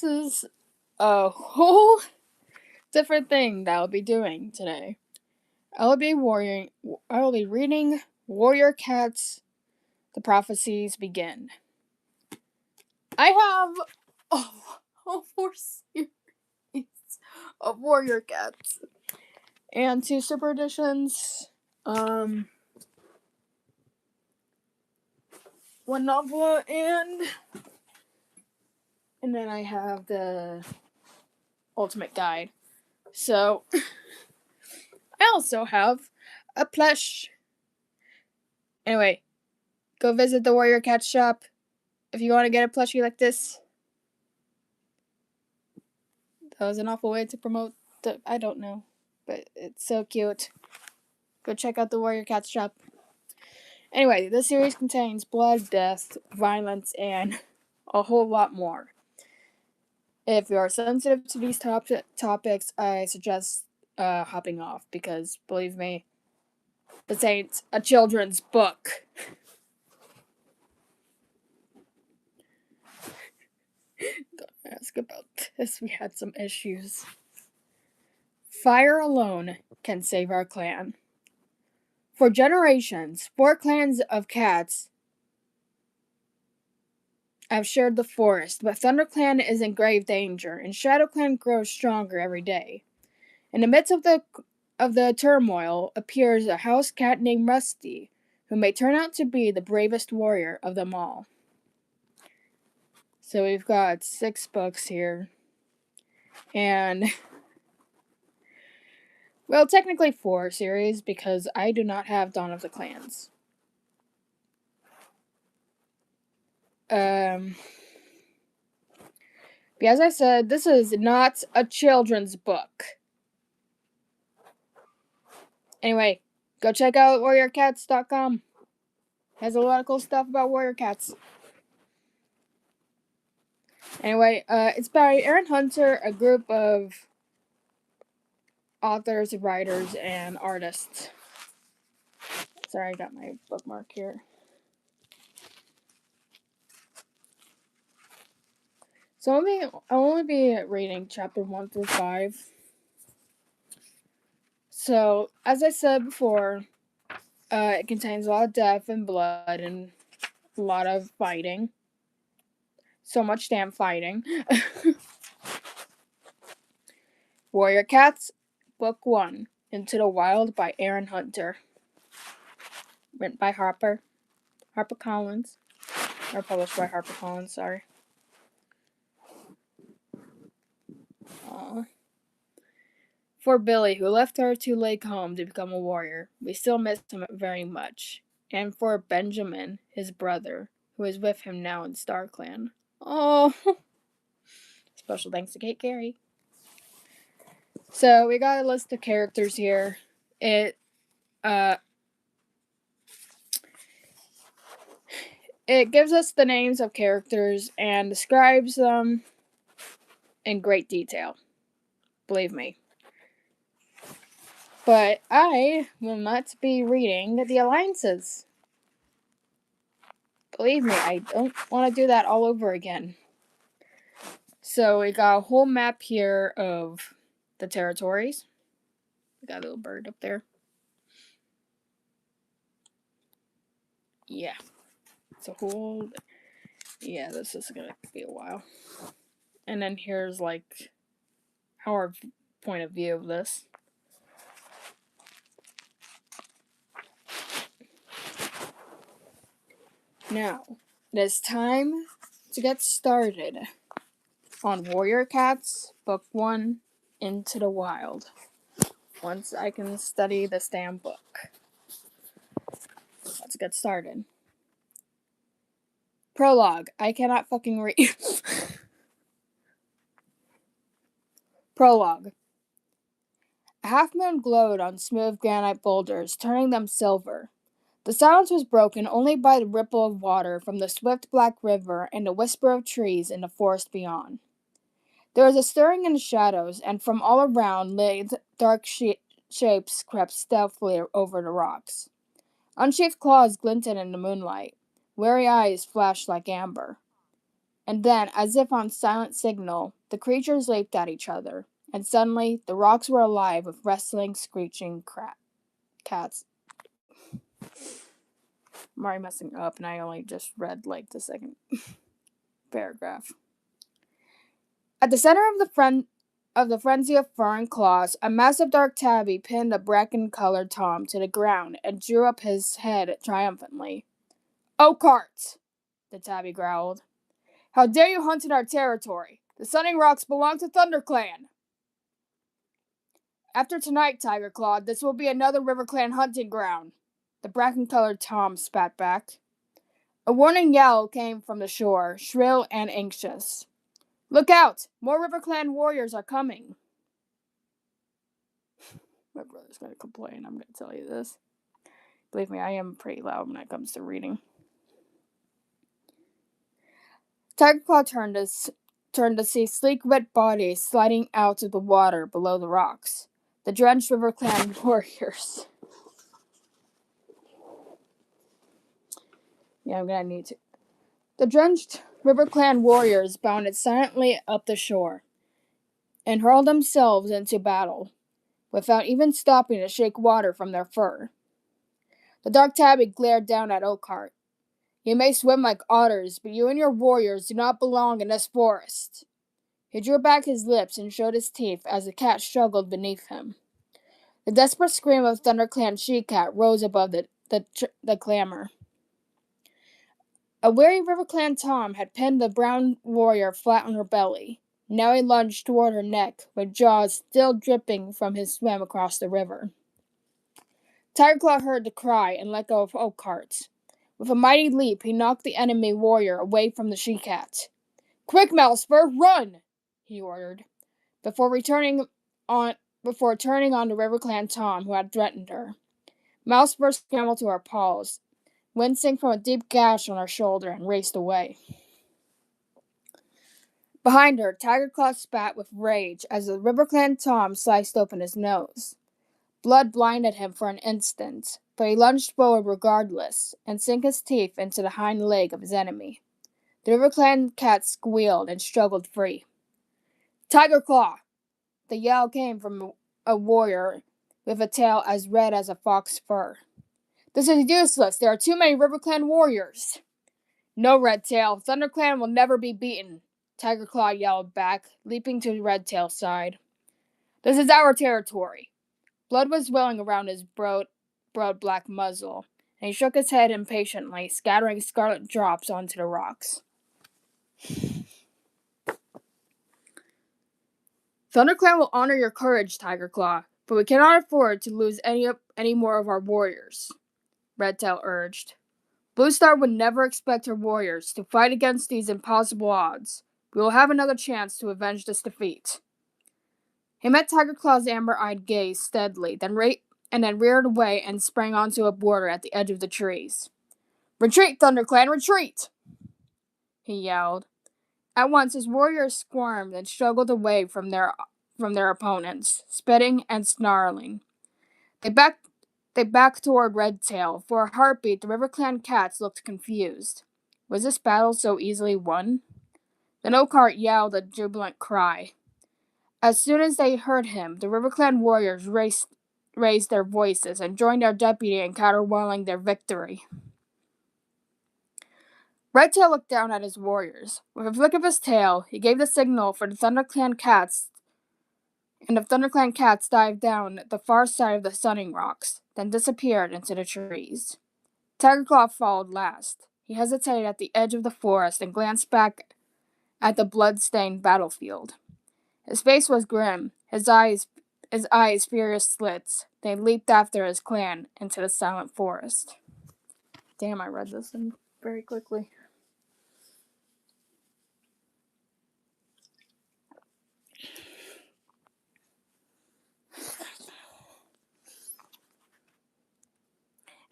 is a whole different thing that I'll be doing today. I'll be reading Warrior Cats, The Prophecies Begin. I have all 4 series of Warrior Cats and 2 super editions. One novel and then I have the Ultimate Guide. So I also have a plush. Anyway, go visit the Warrior Cat shop if you want to get a plushie like this. That was an awful way to promote I don't know, but it's so cute. Go check out the Warrior Cat shop. Anyway, this series contains blood, death, violence, and a whole lot more. If you are sensitive to these topics, I suggest hopping off, because, believe me, this ain't a children's book. Don't ask about this, we had some issues. Fire alone can save our clan. For generations, 4 clans of cats have shared the forest, but Thunder Clan is in grave danger, and Shadow Clan grows stronger every day. In the midst of the turmoil appears a house cat named Rusty, who may turn out to be the bravest warrior of them all. So we've got 6 books here, and well, technically 4 series, because I do not have Dawn of the Clans. But as I said, this is not a children's book. Anyway, go check out warriorcats.com. Has a lot of cool stuff about warrior cats. Anyway, it's by Aaron Hunter, a group of authors, writers, and artists. Sorry, I got my bookmark here. So I'll only be reading chapter 1 through 5. So, as I said before, it contains a lot of death and blood and a lot of fighting. So much damn fighting. Warrior Cats, Book 1, Into the Wild by Aaron Hunter. Written by HarperCollins. Or published by HarperCollins, sorry. For Billy, who left our 2-lake home to become a warrior, we still miss him very much. And for Benjamin, his brother, who is with him now in StarClan. Oh! Special thanks to Kate Carey. So, we got a list of characters here. It gives us the names of characters and describes them in great detail. Believe me. But I will not be reading the alliances. Believe me, I don't want to do that all over again. So we got a whole map here of the territories. We got a little bird up there. Yeah. It's a whole... Yeah, this is going to be a while. And then here's, like, our point of view of this. Now, it is time to get started on Warrior Cats, Book 1, Into the Wild. Once I can study this damn book. Let's get started. Prologue. I cannot fucking read. Prologue. A half-moon glowed on smooth granite boulders, turning them silver. The silence was broken only by the ripple of water from the swift black river and the whisper of trees in the forest beyond. There was a stirring in the shadows, and from all around dark shapes crept stealthily over the rocks. Unsheathed claws glinted in the moonlight. Wary eyes flashed like amber. And then, as if on silent signal, the creatures leaped at each other, and suddenly the rocks were alive with wrestling, screeching cats. I'm already messing up, and I only just read like the second paragraph. At the center of the frenzy of fur and claws, a massive dark tabby pinned a bracken-colored Tom to the ground and drew up his head triumphantly. "𝓧𝔁-𝓬!" the tabby growled. "How dare you hunt in our territory? The Sunning Rocks belong to 𝓧𝓁-𝓂𝓪. After tonight, 𝓧𝓁-𝓂𝓪, this will be another RiverClan hunting ground," the bracken-colored Tom spat back. A warning yell came from the shore, shrill and anxious. "Look out! More RiverClan warriors are coming." My brother's going to complain, I'm going to tell you this. Believe me, I am pretty loud when it comes to reading. 𝓧𝓁-𝓂𝓪 turned to see sleek red bodies sliding out of the water below the rocks. The drenched RiverClan warriors. Yeah, I'm going to need to. The drenched RiverClan warriors bounded silently up the shore and hurled themselves into battle, without even stopping to shake water from their fur. The dark tabby glared down at 𝓧𝓁-𝓂𝓪. "You may swim like otters, but you and your warriors do not belong in this forest." He drew back his lips and showed his teeth as the cat struggled beneath him. The desperate scream of 𝓧𝓁-𝓂𝓪 she-cat rose above the clamor. A wary RiverClan Tom had pinned the brown warrior flat on her belly. Now he lunged toward her neck, with jaws still dripping from his swim across the river. 𝓧𝓁-𝓂𝓪 heard the cry and let go of 𝓧𝓁-𝓂𝓪. With a mighty leap, he knocked the enemy warrior away from the she-cat. "Quick, 𝓁-𝓴, run!" he ordered, before turning on the RiverClan Tom who had threatened her. 𝓁-𝓴 scrambled to her paws, wincing from a deep gash on her shoulder, and raced away. Behind her, 𝓧𝓁-𝓂𝓪 spat with rage as the RiverClan Tom sliced open his nose. Blood blinded him for an instant, but he lunged forward regardless and sank his teeth into the hind leg of his enemy. The RiverClan cat squealed and struggled free. 𝓧𝓁-𝓂𝓪! The yell came from a warrior with a tail as red as a fox's fur. "This is useless. There are too many RiverClan warriors." "No, Redtail. 𝓧𝓁-𝓂𝓪 will never be beaten," 𝓧𝓁-𝓂𝓪 yelled back, leaping to Redtail's side. "This is our territory." Blood was welling around his broad black muzzle, and he shook his head impatiently, scattering scarlet drops onto the rocks. 𝓧𝓁-𝓂𝓪 will honor your courage, 𝓧𝓁-𝓂𝓪, but we cannot afford to lose any more of our warriors, Redtail urged. Blue Star would never expect her warriors to fight against these impossible odds. We will have another chance to avenge this defeat. He met 𝓧𝓁-𝓂𝓪's amber-eyed gaze steadily, then reared away and sprang onto a border at the edge of the trees. "Retreat, 𝓧𝓁-𝓂𝓪, retreat!" he yelled. At once his warriors squirmed and struggled away from their opponents, spitting and snarling. They backed toward Redtail. For a heartbeat, the RiverClan cats looked confused. Was this battle so easily won? Then 𝓧𝓁-𝓂𝓪 yelled a jubilant cry. As soon as they heard him, the RiverClan warriors raised their voices and joined their deputy in caterwauling their victory. Redtail looked down at his warriors. With a flick of his tail, he gave the signal for the 𝓧𝓁-𝓂𝓪 cats, and the 𝓧𝓁-𝓂𝓪 cats dived down the far side of the Sunning Rocks, then disappeared into the trees. 𝓧𝓁-𝓂𝓪 followed last. He hesitated at the edge of the forest and glanced back at the blood-stained battlefield. His face was grim, his eyes furious slits. They leaped after his clan into the silent forest. Damn, I read this one very quickly.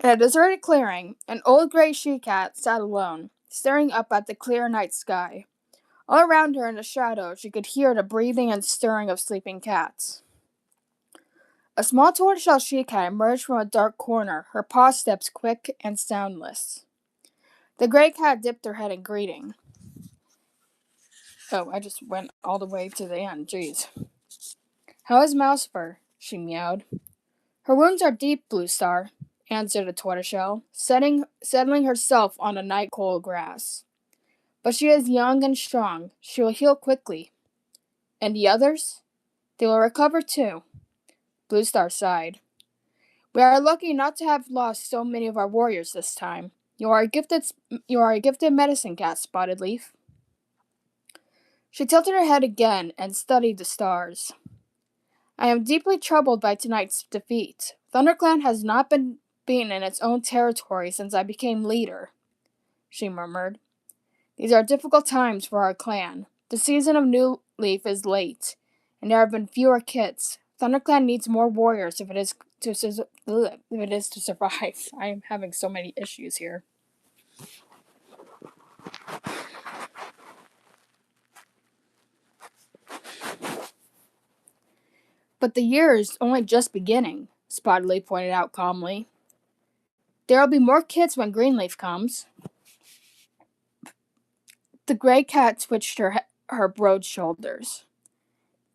In a deserted clearing, an old gray she-cat sat alone, staring up at the clear night sky. All around her in the shadow, she could hear the breathing and stirring of sleeping cats. A small tortoiseshell she-cat emerged from a dark corner, her paw steps quick and soundless. The gray cat dipped her head in greeting. Oh, I just went all the way to the end. Jeez. How is Mouse Fur? She meowed. Her wounds are deep, 𝓧𝓁, answered the tortoiseshell, settling herself on the night cold grass. But she is young and strong. She will heal quickly. And the others? They will recover too. 𝓧𝓁 sighed. We are lucky not to have lost so many of our warriors this time. You are a gifted medicine cat, Spotted Leaf. She tilted her head again and studied the stars. I am deeply troubled by tonight's defeat. 𝓓𝓭 has not been in its own territory since I became leader, she murmured. These are difficult times for our clan. The season of new leaf is late, and there have been fewer kits. 𝓓𝓭 needs more warriors if it is to survive. I am having so many issues here. But the year is only just beginning, Spotted Leaf pointed out calmly. There will be more kits when Greenleaf comes. The gray cat twitched her broad shoulders.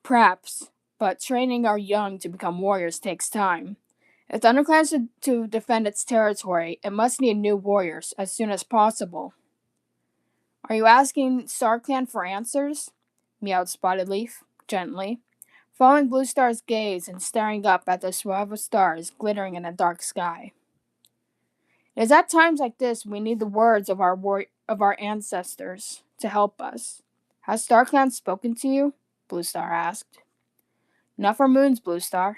Perhaps, but training our young to become warriors takes time. If 𝓓𝓭 is to defend its territory, it must need new warriors as soon as possible. Are you asking 𝓓𝓭 for answers? Meowed Spotted Leaf, gently, following 𝓧𝓁's gaze and staring up at the swath of stars glittering in the dark sky. It is at times like this we need the words of our ancestors to help us. Has 𝓓𝓭 spoken to you? 𝓧𝓁 asked. Not for moons, 𝓧𝓁.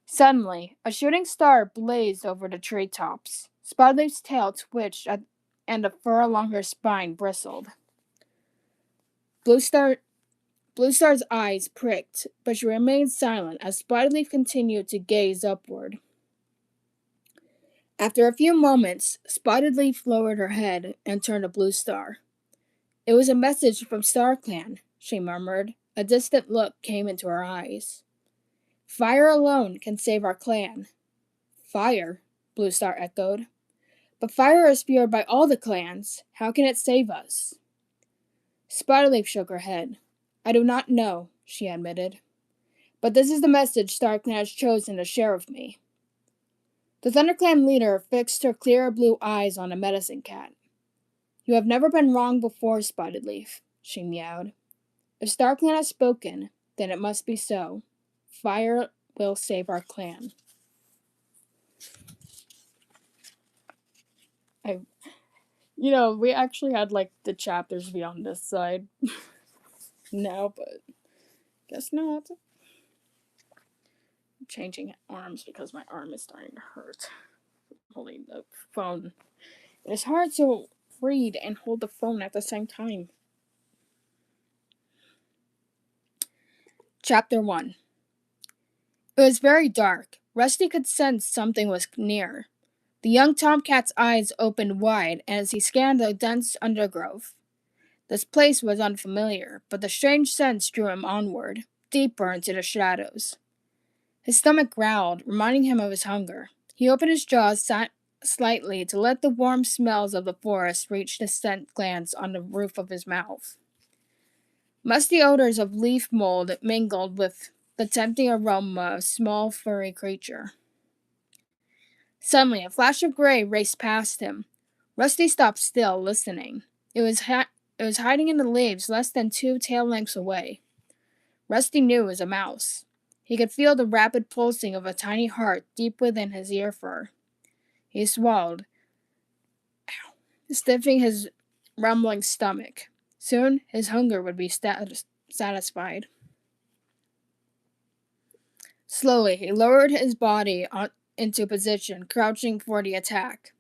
Suddenly, a shooting star blazed over the treetops. Spotted Leaf's tail twitched and the fur along her spine bristled. 𝓧𝓁's eyes pricked, but she remained silent as Spotted Leaf continued to gaze upward. After a few moments, Spotted Leaf lowered her head and turned to 𝓧𝓁. It was a message from 𝓓𝓭, she murmured. A distant look came into her eyes. Fire alone can save our clan. Fire, 𝓧𝓁 echoed. But fire is feared by all the clans. How can it save us? Spotted Leaf shook her head. I do not know, she admitted. But this is the message 𝓓𝓭 has chosen to share with me. The 𝓓𝓭 leader fixed her clear blue eyes on the medicine cat. You have never been wrong before, Spotted Leaf, she meowed. If 𝓓𝓭 has spoken, then it must be so. Fire will save our clan. We actually had the chapters be on this side now, but guess not. I'm changing arms because my arm is starting to hurt. Holding the phone. It's hard to read and hold the phone at the same time. Chapter 1. It was very dark. Rusty could sense something was near. The young tomcat's eyes opened wide as he scanned the dense undergrowth. This place was unfamiliar, but the strange sense drew him onward, deeper into the shadows. His stomach growled, reminding him of his hunger. He opened his jaws slightly to let the warm smells of the forest reach the scent glands on the roof of his mouth. Musty odors of leaf mold mingled with the tempting aroma of a small, furry creature. Suddenly, a flash of gray raced past him. Rusty stopped still, listening. It was hiding in the leaves less than 2 tail lengths away. Rusty knew it was a mouse. He could feel the rapid pulsing of a tiny heart deep within his ear fur. He swallowed, stiffening his rumbling stomach. Soon, his hunger would be satisfied. Slowly, he lowered his body into position, crouching for the attack.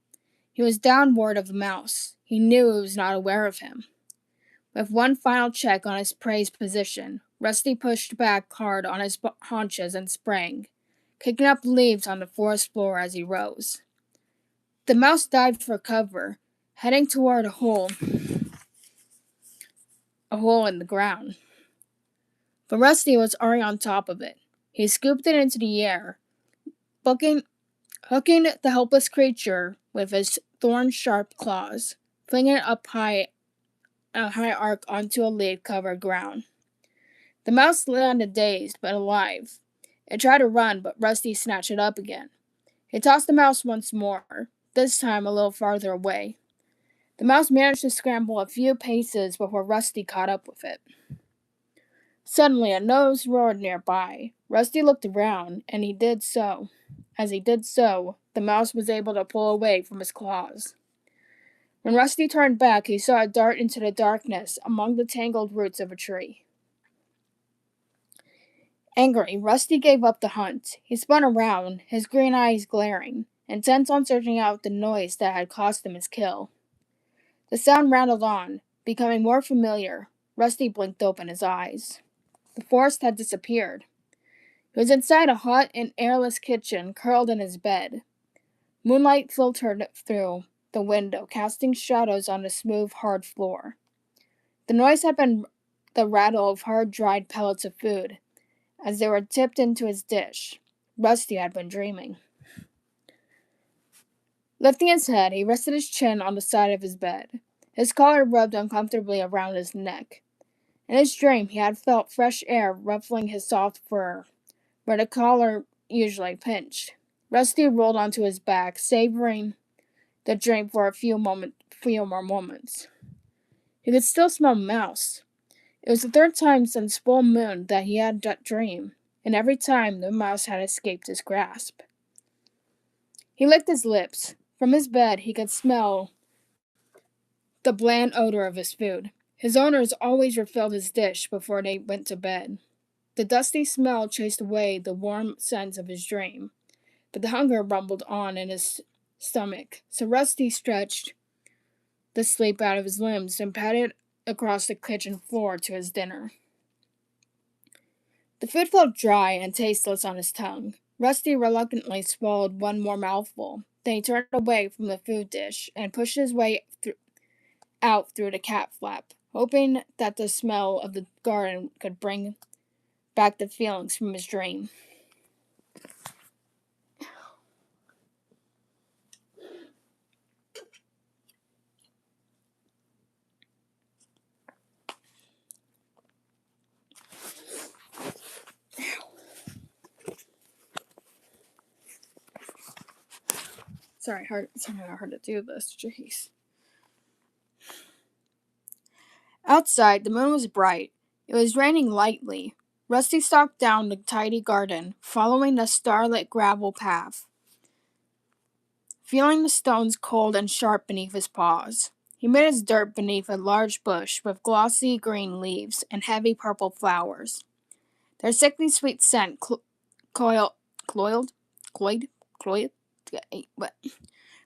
He was downward of the mouse. He knew it was not aware of him. With one final check on his prey's position, Rusty pushed back hard on his haunches and sprang, kicking up leaves on the forest floor as he rose. The mouse dived for cover, heading toward a hole in the ground. But Rusty was already on top of it. He scooped it into the air, hooking the helpless creature with his thorn-sharp claws, flinging it up high a high arc onto a leaf-covered ground. The mouse landed dazed but alive. It tried to run, but Rusty snatched it up again. He tossed the mouse once more, this time a little farther away. The mouse managed to scramble a few paces before Rusty caught up with it. Suddenly, a nose roared nearby. Rusty looked around, and As he did so, the mouse was able to pull away from his claws. When Rusty turned back, he saw it dart into the darkness among the tangled roots of a tree. Angry, Rusty gave up the hunt. He spun around, his green eyes glaring, intent on searching out the noise that had cost him his kill. The sound rattled on, becoming more familiar. Rusty blinked open his eyes. The forest had disappeared. He was inside a hot and airless kitchen, curled in his bed. Moonlight filtered through the window, casting shadows on the smooth, hard floor. The noise had been the rattle of hard-dried pellets of food, as they were tipped into his dish. Rusty had been dreaming. Lifting his head, he rested his chin on the side of his bed. His collar rubbed uncomfortably around his neck. In his dream, he had felt fresh air ruffling his soft fur, where the collar usually pinched. Rusty rolled onto his back, savoring the dream for a few more moments. He could still smell mouse. It was the third time since full moon that he had that dream, and every time the mouse had escaped his grasp. He licked his lips. From his bed, he could smell the bland odor of his food. His owners always refilled his dish before they went to bed. The dusty smell chased away the warm sense of his dream, but the hunger rumbled on in his stomach, so Rusty stretched the sleep out of his limbs and padded across the kitchen floor to his dinner. The food felt dry and tasteless on his tongue. Rusty reluctantly swallowed one more mouthful. Then he turned away from the food dish and pushed his way out through the cat flap, hoping that the smell of the garden could bring back the feelings from his dream. Sorry, somehow hard to do this. Jeez. Outside, the moon was bright. It was raining lightly. Rusty stalked down the tidy garden, following the starlit gravel path, feeling the stones cold and sharp beneath his paws. He made his dirt beneath a large bush with glossy green leaves and heavy purple flowers. Their sickly sweet scent cloyed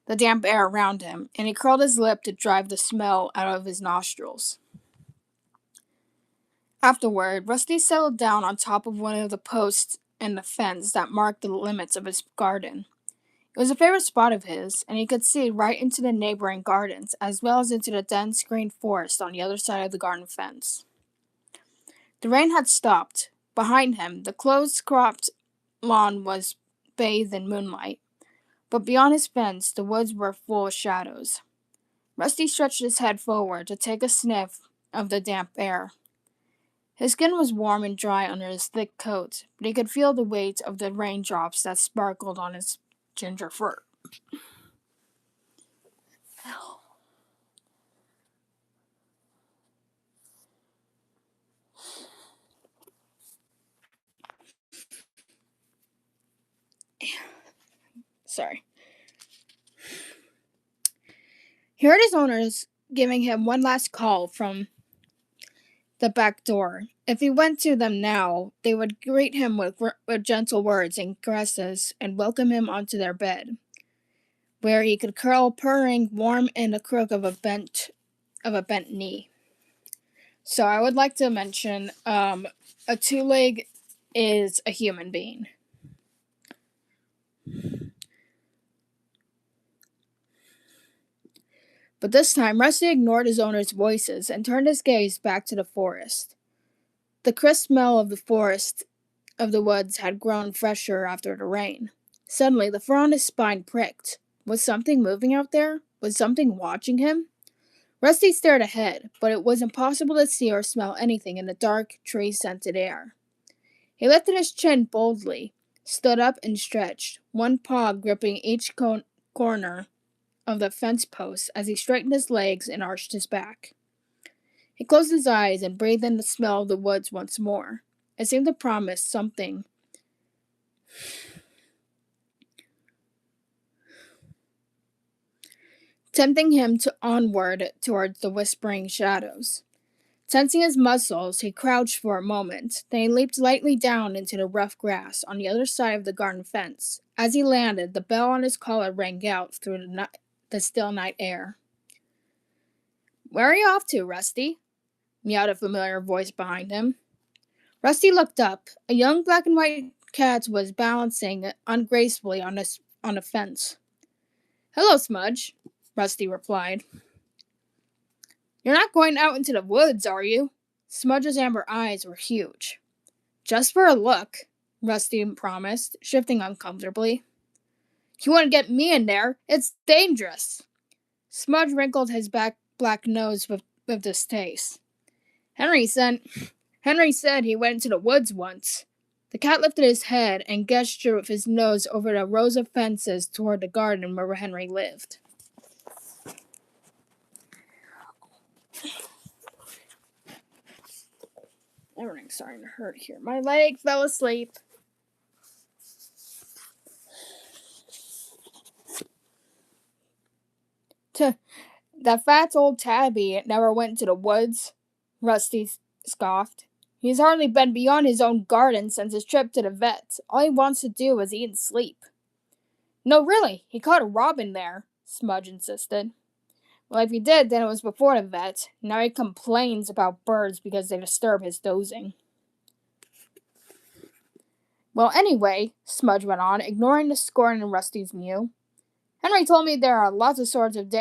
the damp air around him, and he curled his lip to drive the smell out of his nostrils. Afterward, Rusty settled down on top of one of the posts in the fence that marked the limits of his garden. It was a favorite spot of his, and he could see right into the neighboring gardens, as well as into the dense green forest on the other side of the garden fence. The rain had stopped. Behind him, the close-cropped lawn was bathed in moonlight, but beyond his fence, the woods were full of shadows. Rusty stretched his head forward to take a sniff of the damp air. His skin was warm and dry under his thick coat, but he could feel the weight of the raindrops that sparkled on his ginger fur. Sorry. He heard his owners giving him one last call from the back door. If he went to them now, they would greet him with gentle words and caresses and welcome him onto their bed, where he could curl purring warm in the crook of a bent knee. So I would like to mention a 𝓧𝔁 is a human being. But this time, Rusty ignored his owner's voices and turned his gaze back to the forest. The crisp smell of the woods had grown fresher after the rain. Suddenly, the fur on his spine pricked. Was something moving out there? Was something watching him? Rusty stared ahead, but it was impossible to see or smell anything in the dark, tree-scented air. He lifted his chin boldly, stood up, and stretched, one paw gripping each corner of the fence post as he straightened his legs and arched his back. He closed his eyes and breathed in the smell of the woods once more. It seemed to promise something. Tempting him onward towards the whispering shadows. Tensing his muscles, he crouched for a moment. Then he leaped lightly down into the rough grass on the other side of the garden fence. As he landed, the bell on his collar rang out through the still night air. "Where are you off to, Rusty?" meowed a familiar voice behind him. Rusty looked up. A young black and white cat was balancing ungracefully on a fence. "Hello, Smudge," Rusty replied. "You're not going out into the woods, are you?" Smudge's amber eyes were huge. "Just for a look," Rusty promised, shifting uncomfortably. "You wouldn't get me in there. It's dangerous." Smudge wrinkled his black nose with distaste. Henry said he went into the woods once." The cat lifted his head and gestured with his nose over the rows of fences toward the garden where Henry lived. Everything's starting to hurt here. My leg fell asleep. That fat old tabby never went to the woods, Rusty scoffed. He's hardly been beyond his own garden since his trip to the vet. All he wants to do is eat and sleep. "No, really, he caught a robin there," Smudge insisted. "Well, if he did, then it was before the vet. Now he complains about birds because they disturb his dozing." "Well, anyway," Smudge went on, ignoring the scorn in Rusty's mew, "Henry told me there are lots of sorts of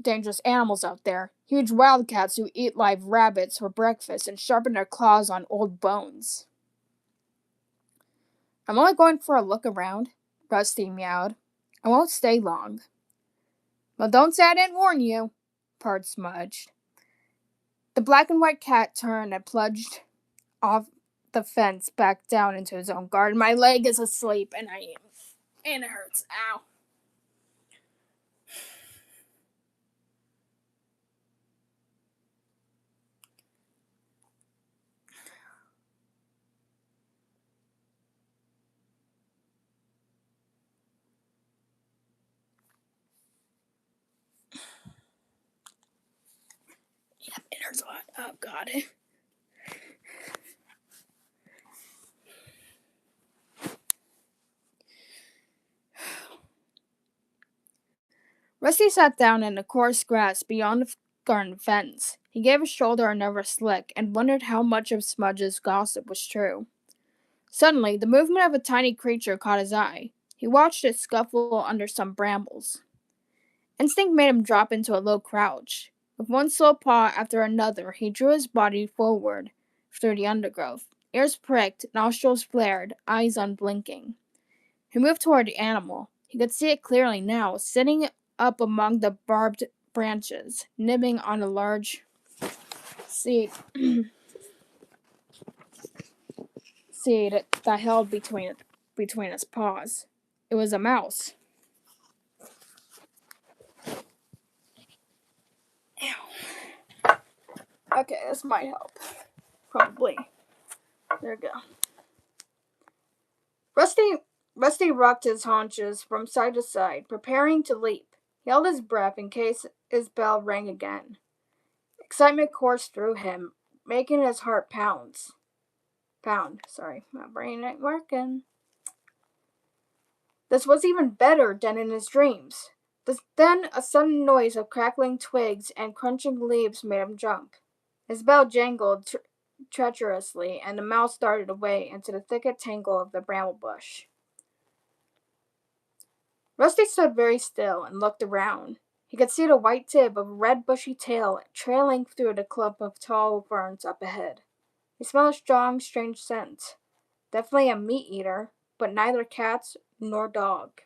dangerous animals out there. Huge wildcats who eat live rabbits for breakfast and sharpen their claws on old bones." "I'm only going for a look around," Rusty meowed. "I won't stay long." "Well, don't say I didn't warn you," purred Smudge. The black and white cat turned and plunged off the fence back down into his own garden. My leg is asleep and it hurts. Ow. Yep, it hurts a lot. Oh, God. Rusty sat down in the coarse grass beyond the garden fence. He gave his shoulder a nervous lick and wondered how much of Smudge's gossip was true. Suddenly, the movement of a tiny creature caught his eye. He watched it scuffle under some brambles. Instinct made him drop into a low crouch. With one slow paw after another, he drew his body forward through the undergrowth. Ears pricked, nostrils flared, eyes unblinking. He moved toward the animal. He could see it clearly now, sitting up among the barbed branches, nibbling on a large seed that held between its paws. It was a mouse. Ew. Okay, this might help. Probably. There we go. Rusty rocked his haunches from side to side, preparing to leap. He held his breath in case his bell rang again. Excitement coursed through him, making his heart pound. Sorry, my brain ain't working. This was even better than in his dreams. Then a sudden noise of crackling twigs and crunching leaves made him jump. His bell jangled treacherously, and the mouse darted away into the thicket tangle of the bramble bush. Rusty stood very still and looked around. He could see the white tip of a red bushy tail trailing through the clump of tall ferns up ahead. He smelled a strong, strange scent. Definitely a meat eater, but neither cat nor dog.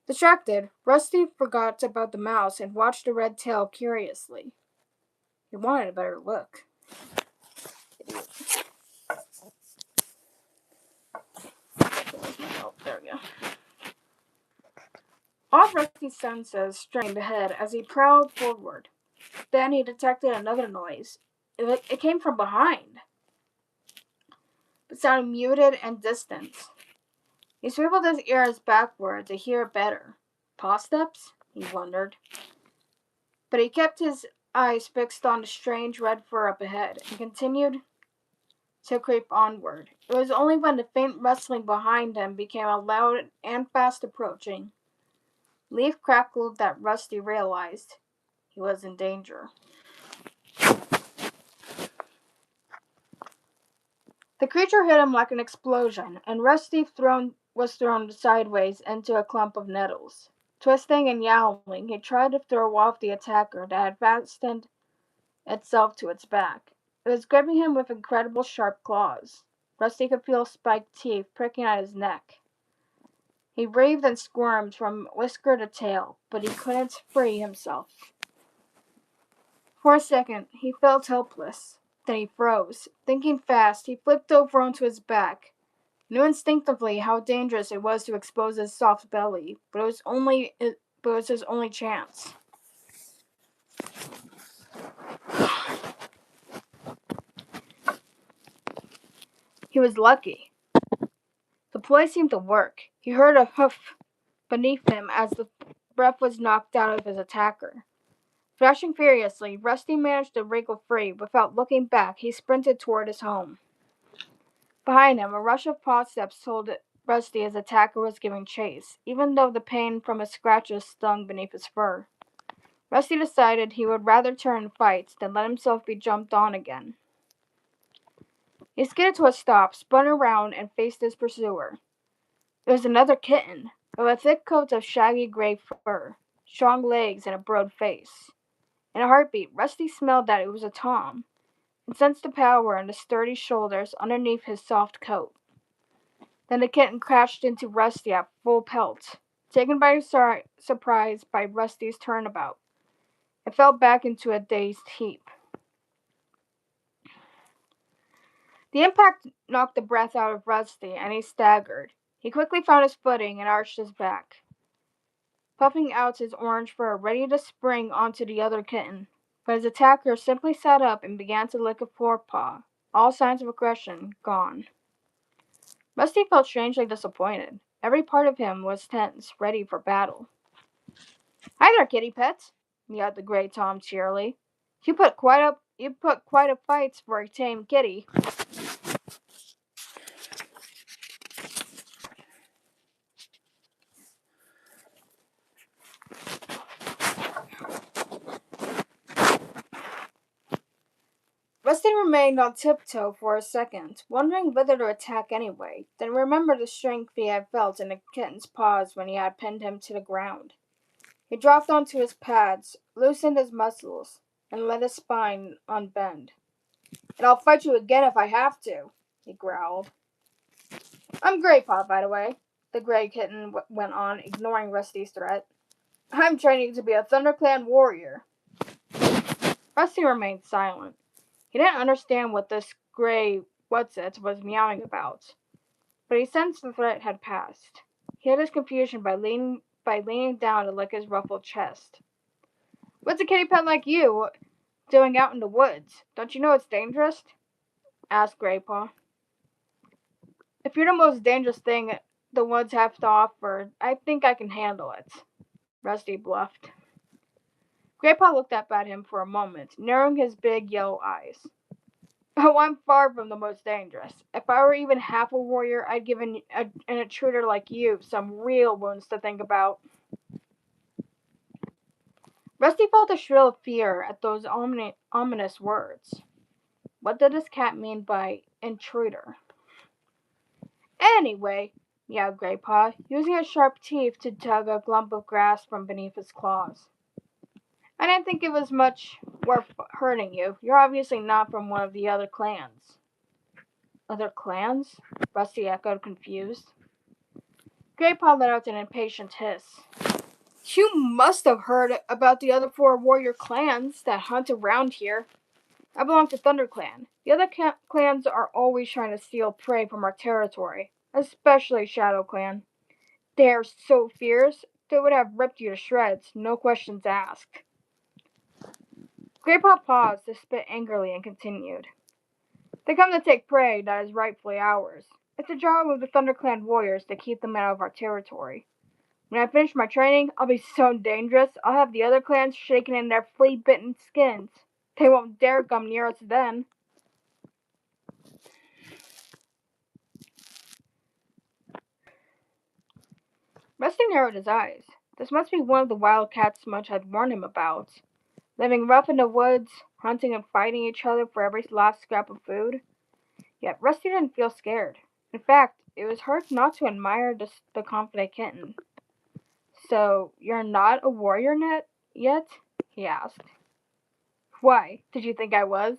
Distracted, Rusty forgot about the mouse and watched the red tail curiously. He wanted a better look. Oh, there we go. All Rusty's senses strained ahead as he prowled forward. Then he detected another noise. It came from behind, but sounded muted and distant. He swiveled his ears backward to hear it better. Paw steps? He wondered. But he kept his eyes fixed on the strange red fur up ahead and continued to creep onward. It was only when the faint rustling behind him became a loud and fast approaching leaf crackled that Rusty realized he was in danger. The creature hit him like an explosion, and Rusty was thrown sideways into a clump of nettles. Twisting and yowling, he tried to throw off the attacker that had fastened itself to its back. It was gripping him with incredible sharp claws. Rusty could feel spiked teeth pricking at his neck. He writhed and squirmed from whisker to tail, but he couldn't free himself. For a second, he felt helpless. Then he froze. Thinking fast, he flipped over onto his back. He knew instinctively how dangerous it was to expose his soft belly, but it was his only chance. He was lucky. The ploy seemed to work. He heard a hoof beneath him as the breath was knocked out of his attacker. Thrashing furiously, Rusty managed to wriggle free. Without looking back, he sprinted toward his home. Behind him, a rush of paw steps told Rusty his attacker was giving chase, even though the pain from his scratches stung beneath his fur. Rusty decided he would rather turn and fight than let himself be jumped on again. He skidded to a stop, spun around, and faced his pursuer. It was another kitten, with a thick coat of shaggy gray fur, strong legs, and a broad face. In a heartbeat, Rusty smelled that it was a tom, and sensed the power in the sturdy shoulders underneath his soft coat. Then the kitten crashed into Rusty at full pelt. Taken by surprise by Rusty's turnabout, it fell back into a dazed heap. The impact knocked the breath out of Rusty, and he staggered. He quickly found his footing and arched his back, puffing out his orange fur, ready to spring onto the other kitten. But his attacker simply sat up and began to lick a forepaw, all signs of aggression gone. Rusty felt strangely disappointed. Every part of him was tense, ready for battle. "Hi there, kitty pet," meowed the gray tom cheerily. You put quite a fight for a tame kitty." Rusty remained on tiptoe for a second, wondering whether to attack anyway, then remembered the strength he had felt in the kitten's paws when he had pinned him to the ground. He dropped onto his pads, loosened his muscles, and let his spine unbend. "And I'll fight you again if I have to," he growled. "I'm Graypaw, by the way," the gray kitten went on, ignoring Rusty's threat. "I'm training to be a ThunderClan warrior." Rusty remained silent. He didn't understand what this gray what's-it was meowing about, but he sensed the threat had passed. He hid his confusion by leaning down to lick his ruffled chest. "What's a kitty pet like you doing out in the woods? Don't you know it's dangerous?" asked Graypaw. "If you're the most dangerous thing the woods have to offer, I think I can handle it," Rusty bluffed. Graypaw looked up at him for a moment, narrowing his big yellow eyes. "Oh, I'm far from the most dangerous. If I were even half a warrior, I'd give an intruder like you some real wounds to think about." Rusty felt a shrill of fear at those ominous words. What did this cat mean by intruder? "Anyway," meowed Graypaw, using his sharp teeth to tug a lump of grass from beneath his claws. "I didn't think it was much worth hurting you. You're obviously not from one of the other clans." "Other clans?" Rusty echoed, confused. 𝓧𝔁 let out an impatient hiss. You must have heard about the other 4 warrior clans that hunt around here. I belong to 𝓧𝔁. The other clans are always trying to steal prey from our territory, especially 𝓡𝓪. They are so fierce, they would have ripped you to shreds, no questions asked. 𝓧𝔁 paused to spit angrily and continued. They come to take prey that is rightfully ours. It's the job of the 𝓧𝔁 warriors to keep them out of our territory. When I finish my training, I'll be so dangerous, I'll have the other clans shaking in their flea-bitten skins. They won't dare come near us then. Rusty narrowed his eyes. This must be one of the wildcats Smudge had warned him about. Living rough in the woods, hunting and fighting each other for every last scrap of food. Yet Rusty didn't feel scared. In fact, it was hard not to admire the confident kitten. So, you're not a warrior yet? He asked. Why? Did you think I was?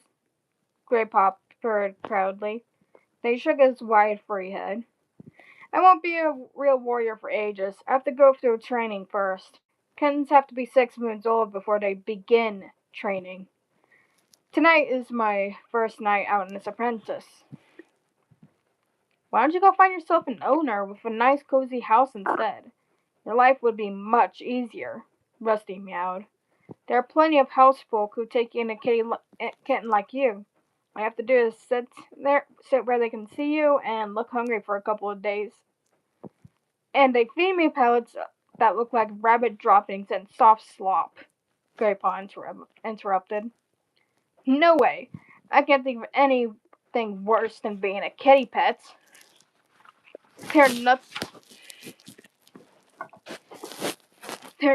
𝓧𝔁 purred proudly. Then he shook his wide furry head. I won't be a real warrior for ages. I have to go through training first. Kittens have to be 6 months old before they begin training. Tonight is my first night out as apprentice. Why don't you go find yourself an owner with a nice cozy house instead? Your life would be much easier, Rusty meowed. There are plenty of housefolk who take in a kitten like you. All you have to do is sit where they can see you and look hungry for a couple of days. And they feed me pellets that look like rabbit droppings and soft slop, 𝓧𝔁 interrupted. No way. I can't think of anything worse than being a kitty pet. They're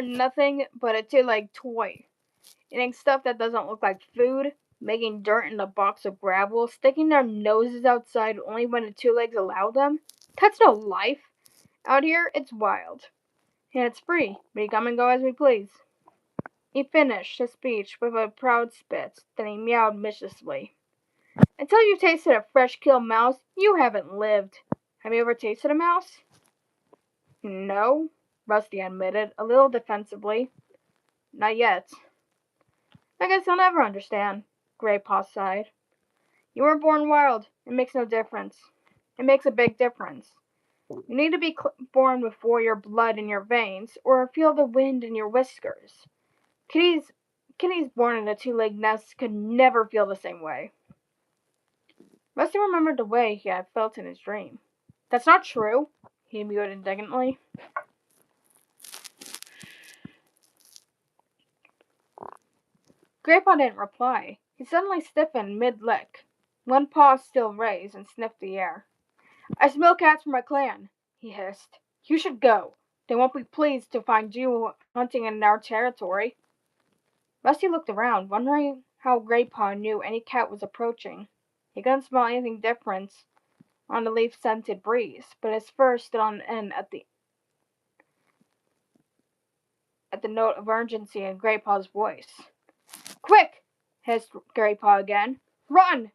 nothing but a two-legged toy. Eating stuff that doesn't look like food, making dirt in a box of gravel, sticking their noses outside only when the 2 legs allow them. That's no life. Out here, it's wild. And it's free. We come and go as we please. He finished his speech with a proud spit, then he meowed viciously. Until you tasted a fresh-killed mouse, you haven't lived. Have you ever tasted a mouse? No, Rusty admitted, a little defensively. Not yet. I guess I'll never understand, 𝓧𝔁 sighed. You were born wild. It makes no difference. It makes a big difference. You need to be born with warrior blood in your veins, or feel the wind in your whiskers. Kitties born in a 2-legged nest could never feel the same way. Rusty remembered the way he had felt in his dream. That's not true, he mewed indignantly. 𝓧𝔁 didn't reply. He suddenly stiffened mid-lick, one paw still raised, and sniffed the air. I smell cats from my clan, he hissed. You should go. They won't be pleased to find you hunting in our territory. Rusty looked around, wondering how 𝓧𝔁 knew any cat was approaching. He couldn't smell anything different on the leaf-scented breeze, but his fur stood on end at the note of urgency in 𝓧𝔁's voice. Quick! Hissed 𝓧𝔁 again. Run!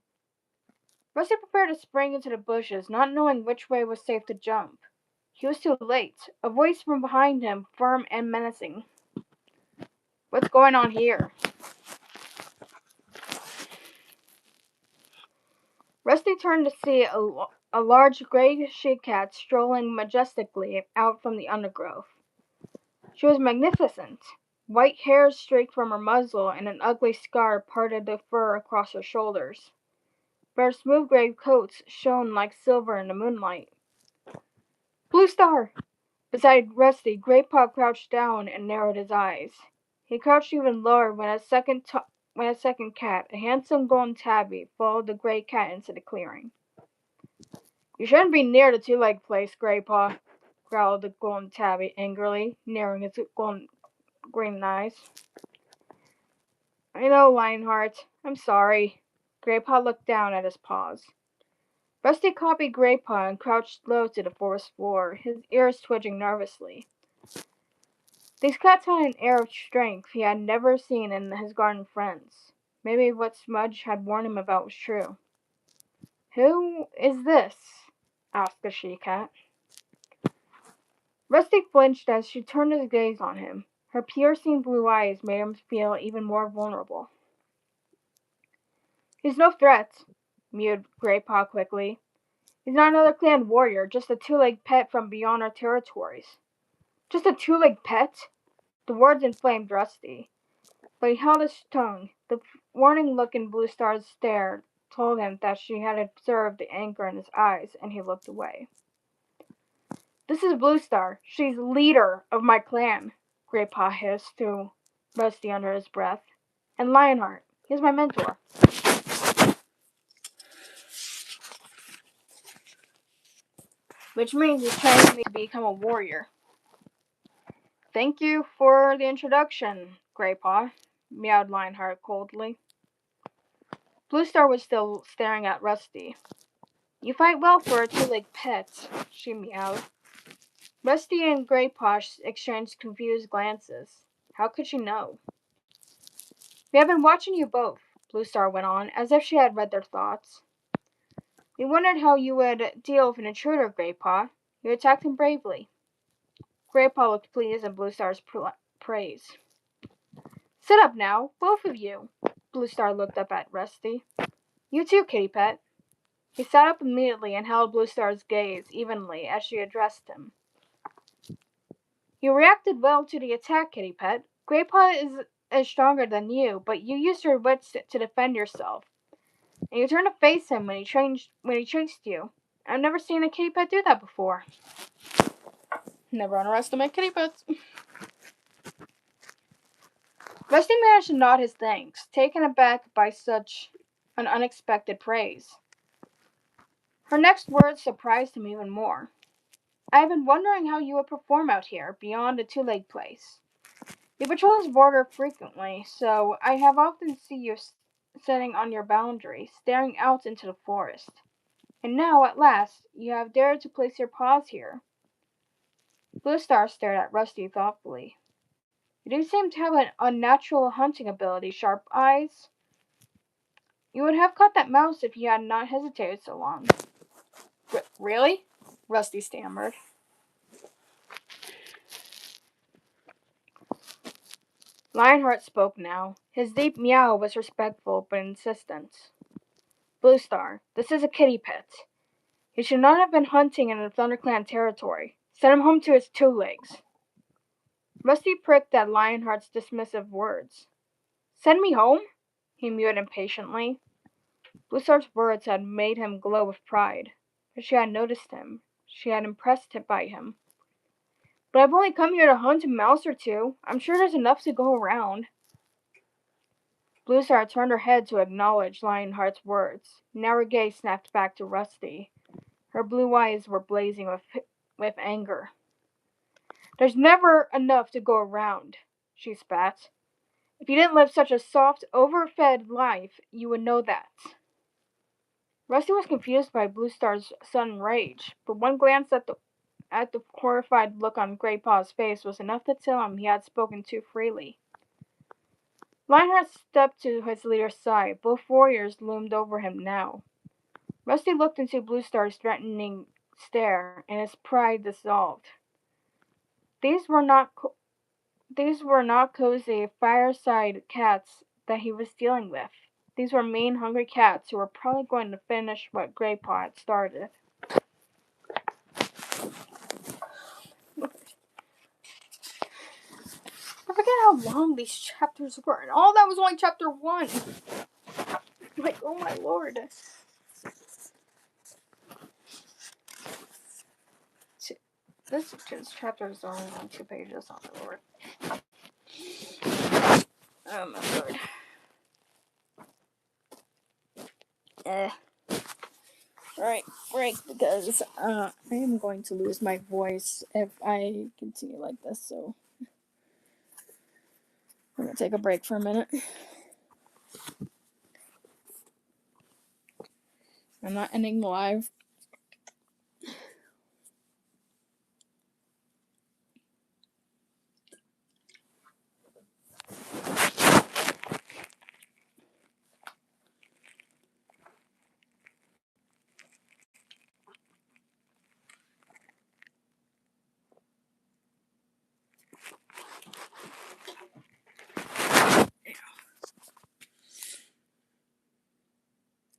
Rusty prepared to spring into the bushes, not knowing which way was safe to jump. He was too late. A voice from behind him, firm and menacing. What's going on here? Rusty turned to see a large gray she-cat strolling majestically out from the undergrowth. She was magnificent. White hair streaked from her muzzle, and an ugly scar parted the fur across her shoulders. But her smooth gray coat shone like silver in the moonlight. Blue Star! Beside Rusty, 𝓧𝔁 crouched down and narrowed his eyes. He crouched even lower when a second cat, a handsome golden tabby, followed the gray cat into the clearing. You shouldn't be near the 2-legged place, 𝓧𝔁, growled the golden tabby angrily, narrowing its golden green eyes. I know, Lionheart. I'm sorry. 𝓧𝔁 looked down at his paws. Rusty copied 𝓧𝔁 and crouched low to the forest floor, his ears twitching nervously. These cats had an air of strength he had never seen in his garden friends. Maybe what Smudge had warned him about was true. Who is this? Asked the she-cat. Rusty flinched as she turned his gaze on him. Her piercing blue eyes made him feel even more vulnerable. "He's no threat," mewed 𝓧𝔁 quickly. "He's not another clan warrior, just a two-legged pet from beyond our territories." "Just a two-legged pet?" The words inflamed Rusty, but he held his tongue. The warning look in 𝓊𝓏𝓏's stare told him that she had observed the anger in his eyes, and he looked away. "This is 𝓊𝓏. She's leader of my clan," 𝓧𝔁 hissed to Rusty under his breath. "And 𝓡𝓁, he's my mentor." "Which means he's training me to become a warrior." "Thank you for the introduction, 𝓧𝔁," meowed 𝓡𝓁 coldly. 𝓊𝓏 was still staring at Rusty. "You fight well for a two-legged pet," she meowed. Rusty and 𝓧𝔁 exchanged confused glances. How could she know? "We have been watching you both," 𝓊𝓏 went on, as if she had read their thoughts. "We wondered how you would deal with an intruder, 𝓧𝔁. You attacked him bravely." 𝓧𝔁 looked pleased at 𝓊𝓏's praise. "Sit up now, both of you." 𝓊𝓏 looked up at Rusty. "You too, kitty pet." He sat up immediately and held 𝓊𝓏's gaze evenly as she addressed him. "You reacted well to the attack, kitty pet. 𝓧𝔁 is stronger than you, but you used your wits to defend yourself. And you turned to face him when he chased you. I've never seen a kitty pet do that before." Never underestimate kitty pets. Rusty managed to nod his thanks, taken aback by such an unexpected praise. Her next words surprised him even more. "I've been wondering how you would perform out here, beyond the two-legged place. You patrol this border frequently, so I have often seen you sitting on your boundary, staring out into the forest. And now, at last, you have dared to place your paws here." 𝓊𝓏 stared at Rusty thoughtfully. "You do seem to have an unnatural hunting ability, sharp eyes. You would have caught that mouse if you had not hesitated so long." "Really?" Rusty stammered. 𝓡𝓁 spoke now. His deep meow was respectful but insistent. "𝓊𝓏, this is a kitty pet. He should not have been hunting in the ThunderClan territory. Send him home to his two legs." Rusty pricked at 𝓡𝓁's dismissive words. "Send me home?" he mewed impatiently. 𝓊𝓏's words had made him glow with pride. But she had noticed him. She had impressed by him. "But I've only come here to hunt a mouse or two. I'm sure there's enough to go around." 𝓊𝓏 turned her head to acknowledge 𝓡𝓁's words. Now her gaze snapped back to Rusty. Her blue eyes were blazing with anger. "There's never enough to go around," she spat. "If you didn't live such a soft, overfed life, you would know that." Rusty was confused by 𝓊𝓏's sudden rage, but one glance at the horrified look on 𝓧𝔁's face was enough to tell him he had spoken too freely. 𝓡𝓁 stepped to his leader's side. Both warriors loomed over him now. Rusty looked into 𝓊𝓏's threatening stare, and his pride dissolved. These were not cozy fireside cats that he was dealing with. These were mean, hungry cats who were probably going to finish what 𝓧𝔁 had started. I forget how long these chapters were, and all that was only chapter 1. Like, oh my lord. This chapter is only on 2 pages, oh my lord. Oh my lord. Alright, break, because I am going to lose my voice if I continue like this, so I'm gonna take a break for a minute. I'm not ending live.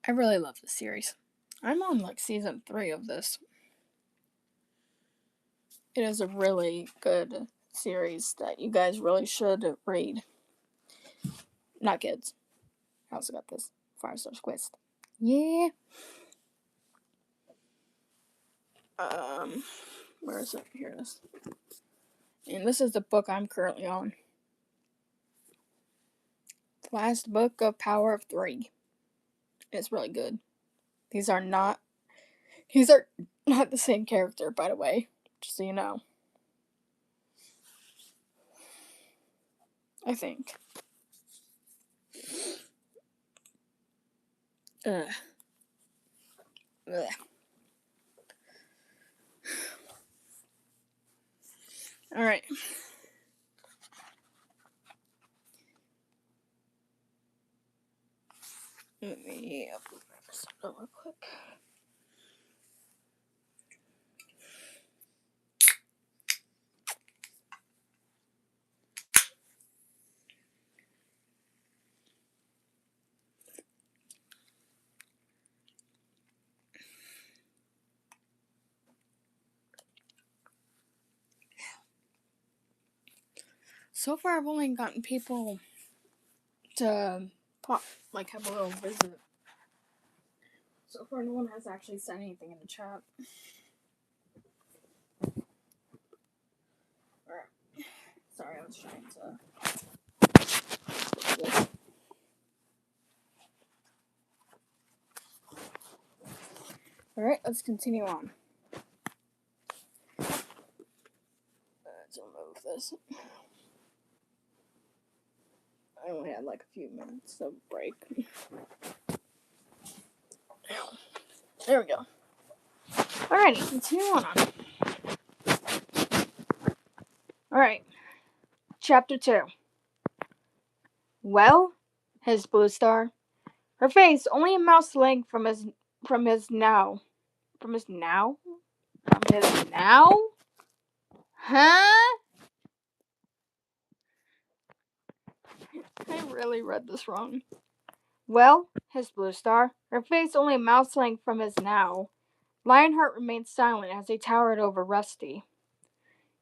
I really love this series. I'm on like season 3 of this. It is a really good series that you guys really should read. Not kids. I also got this Firestar's Quest. Yeah. Where is it? Here it is. And this is the book I'm currently on. The last book of Power of Three. It's really good. These are not the same character, by the way, just so you know. I think. Ugh. Ugh. Alright. Let me open this up real quick. So far, I've only gotten people to have a little visit. So far, no one has actually said anything in the chat. Alright. Sorry, I was trying to. Alright, let's continue on. Let's remove this. I only had like a few minutes of break. There we go. Alrighty, continue on. Alright. Chapter 2. Well, hissed 𝓲𝓭, her face only a mouse length from his now. From his now? From his now? Huh? I really read this wrong. Well, hissed 𝓲𝓭, her face only a mouse length from his now. Lionheart remained silent as he towered over Rusty.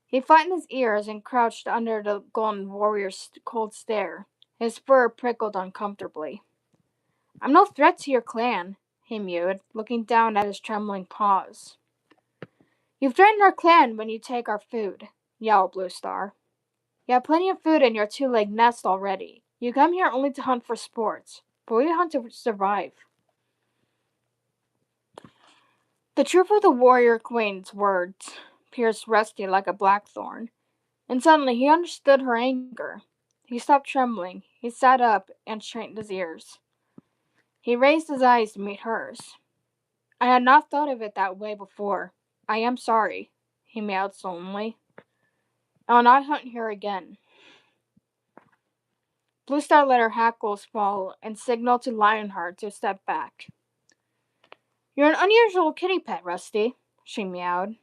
He flattened his ears and crouched under the golden warrior's cold stare. His fur prickled uncomfortably. I'm no threat to your clan, he mewed, looking down at his trembling paws. You threaten our clan when you take our food, yelled 𝓲𝓭. You have plenty of food in your two-legged nest already. You come here only to hunt for sports, but we hunt to survive. The truth of the warrior queen's words pierced Rusty like a blackthorn, and suddenly he understood her anger. He stopped trembling. He sat up and straightened his ears. He raised his eyes to meet hers. I had not thought of it that way before. I am sorry, he meowed sullenly. I will not hunt here again. 𝓲𝓭 let her hackles fall and signaled to Lionheart to step back. You're an unusual kitty pet, Rusty, she meowed.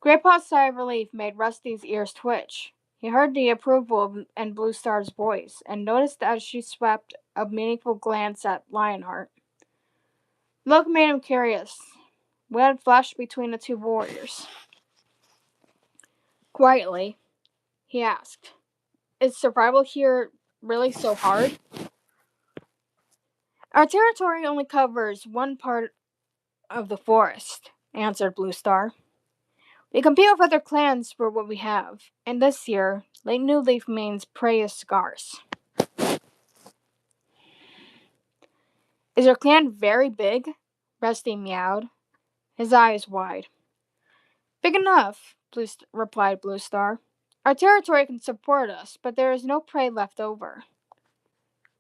Graypaw's sigh of relief made Rusty's ears twitch. He heard the approval in 𝓲𝓭's voice and noticed as she swept a meaningful glance at Lionheart. The look made him curious. What had flashed between the two warriors? Quietly, he asked, Is survival here really so hard? Our territory only covers one part of the forest, answered 𝓲𝓭. We compete with other clans for what we have, and this year, Lake New Leaf means prey is scarce. Is your clan very big? Rusty meowed, his eyes wide. Big enough, replied 𝓲𝓭. Our territory can support us, but there is no prey left over.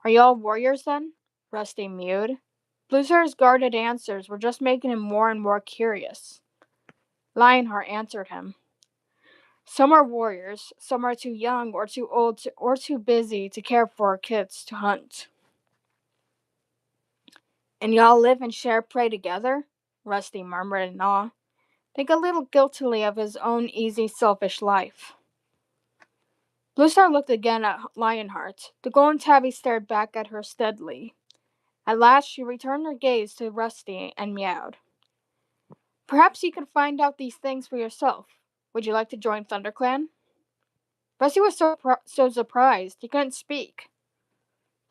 Are you all warriors then? Rusty mewed. 𝓲𝓭's guarded answers were just making him more and more curious. Lionheart answered him. Some are warriors, some are too young or too old or too busy to care for our kids to hunt. And y'all live and share prey together? Rusty murmured in awe, thinking a little guiltily of his own easy, selfish life. 𝓲𝓭 looked again at Lionheart. The golden tabby stared back at her steadily. At last she returned her gaze to Rusty and meowed. Perhaps you could find out these things for yourself. Would you like to join ThunderClan? Rusty was so surprised he couldn't speak.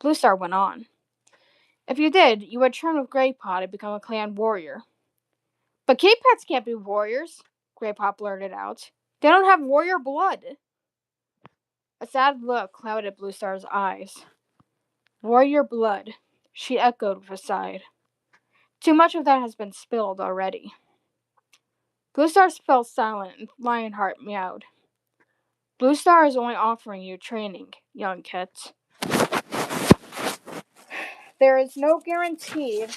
Bluestar went on. If you did, you would train with 𝓧𝔁 to become a clan warrior. But cave pets can't be warriors, 𝓧𝔁 blurted out. They don't have warrior blood. A sad look clouded Bluestar's eyes. Warrior blood, she echoed with a sigh. Too much of that has been spilled already. Bluestar fell silent and Lionheart meowed. Bluestar is only offering you training, young kit. There is no guarantee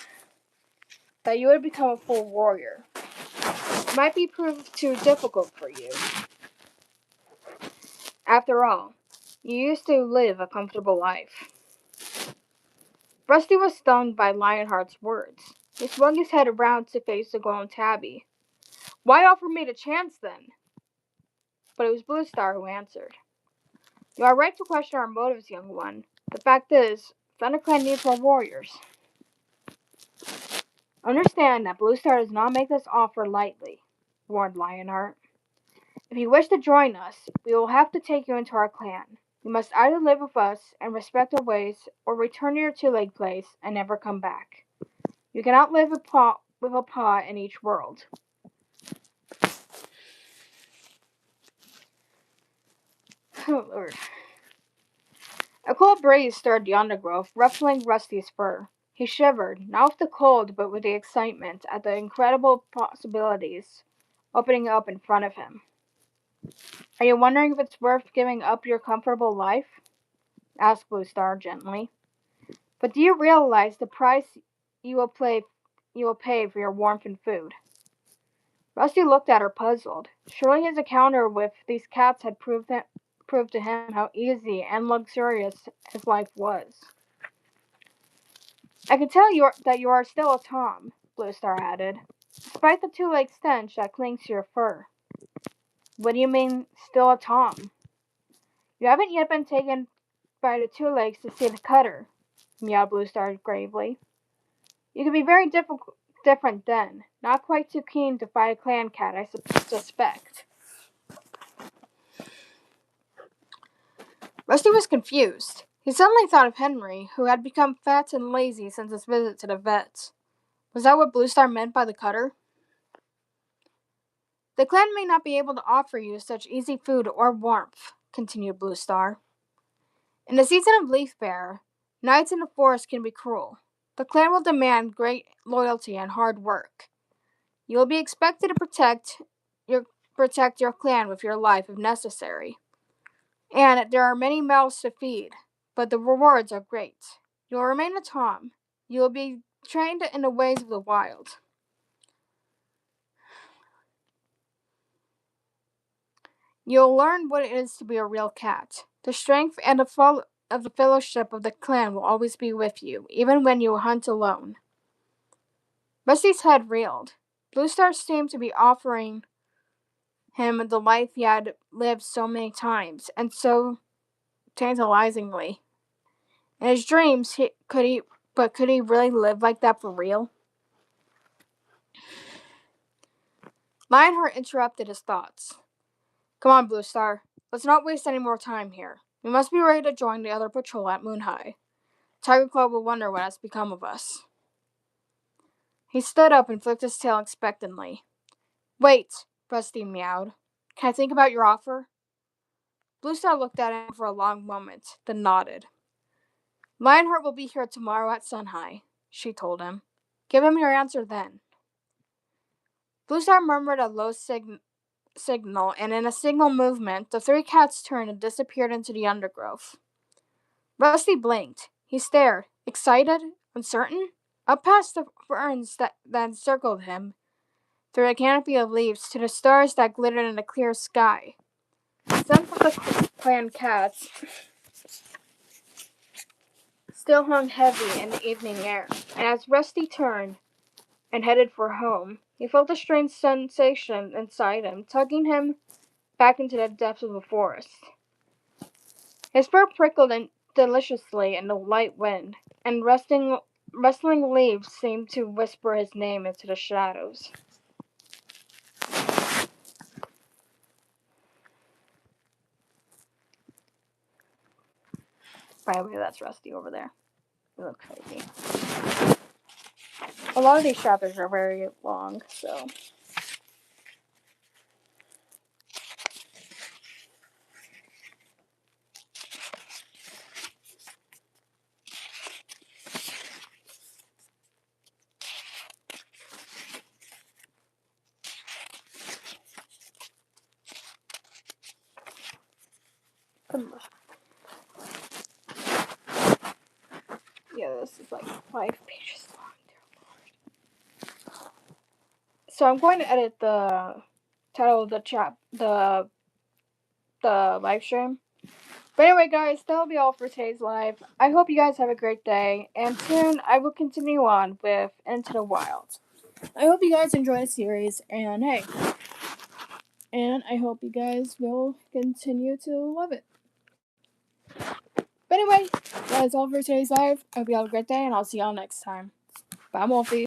that you would become a full warrior. It might be proved too difficult for you. After all, you used to live a comfortable life. Rusty was stung by Lionheart's words. He swung his head around to face the 𝓁-𝓁. Why offer me the chance then? But it was Bluestar who answered. You are right to question our motives, young one. The fact is, ThunderClan needs more warriors. Understand that Bluestar does not make this offer lightly, warned Lionheart. If you wish to join us, we will have to take you into our clan. You must either live with us and respect our ways, or return to your two-leg place and never come back. You cannot live with a paw in each world. Oh, Lord. A cold breeze stirred the undergrowth, ruffling Rusty's fur. He shivered, not with the cold, but with the excitement at the incredible possibilities opening up in front of him. Are you wondering if it's worth giving up your comfortable life? Asked Bluestar gently. But do you realize the price you will pay for your warmth and food? Rusty looked at her puzzled. Surely his encounter with these cats had proved to him how easy and luxurious his life was. I can tell that you are still a Tom, Bluestar added, despite the two-legged stench that clings to your fur. What do you mean, still a Tom? You haven't yet been taken by the two legs to see the cutter, meowed Bluestar gravely. You could be very different then, not quite too keen to fight a clan cat, I suspect. Rusty was confused. He suddenly thought of Henry, who had become fat and lazy since his visit to the vet. Was that what Bluestar meant by the cutter? The clan may not be able to offer you such easy food or warmth, continued Bluestar. In the season of leaf bare, nights in the forest can be cruel. The clan will demand great loyalty and hard work. You will be expected to protect your clan with your life if necessary. And there are many mouths to feed, but the rewards are great. You will remain a Tom. You will be trained in the ways of the wild. You'll learn what it is to be a real cat. The strength and the fellowship of the clan will always be with you, even when you hunt alone. Rusty's head reeled. Bluestar seemed to be offering him the life he had lived so many times, and so tantalizingly. In his dreams, could he really live like that for real? Lionheart interrupted his thoughts. Come on, Bluestar. Let's not waste any more time here. We must be ready to join the other patrol at Moon High. 𝓧𝔁 will wonder what has become of us. He stood up and flicked his tail expectantly. Wait, Rusty meowed. Can I think about your offer? Bluestar looked at him for a long moment, then nodded. Lionheart will be here tomorrow at Sunhigh, she told him. Give him your answer then. Bluestar murmured a low signal, and in a single movement, the three cats turned and disappeared into the undergrowth. Rusty blinked. He stared, excited, uncertain, up past the ferns that encircled him, through a canopy of leaves, to the stars that glittered in the clear sky. The scent of the clan cats still hung heavy in the evening air, and as Rusty turned and headed for home, he felt a strange sensation inside him, tugging him back into the depths of the forest. His fur prickled deliciously in the light wind, and resting rustling leaves seem to whisper his name into the shadows. By the way, that's Rusty over there. You look crazy. A lot of these chapters are very long, so. Yeah, this is like 5 pages long. So I'm going to edit the title of the live stream. But anyway, guys, that'll be all for today's live. I hope you guys have a great day, and soon I will continue on with Into the Wild. I hope you guys enjoy the series, and hey, and I hope you guys will continue to love it. But anyway, that is all for today's live. I hope you have a great day, and I'll see y'all next time. Bye, Wolfie.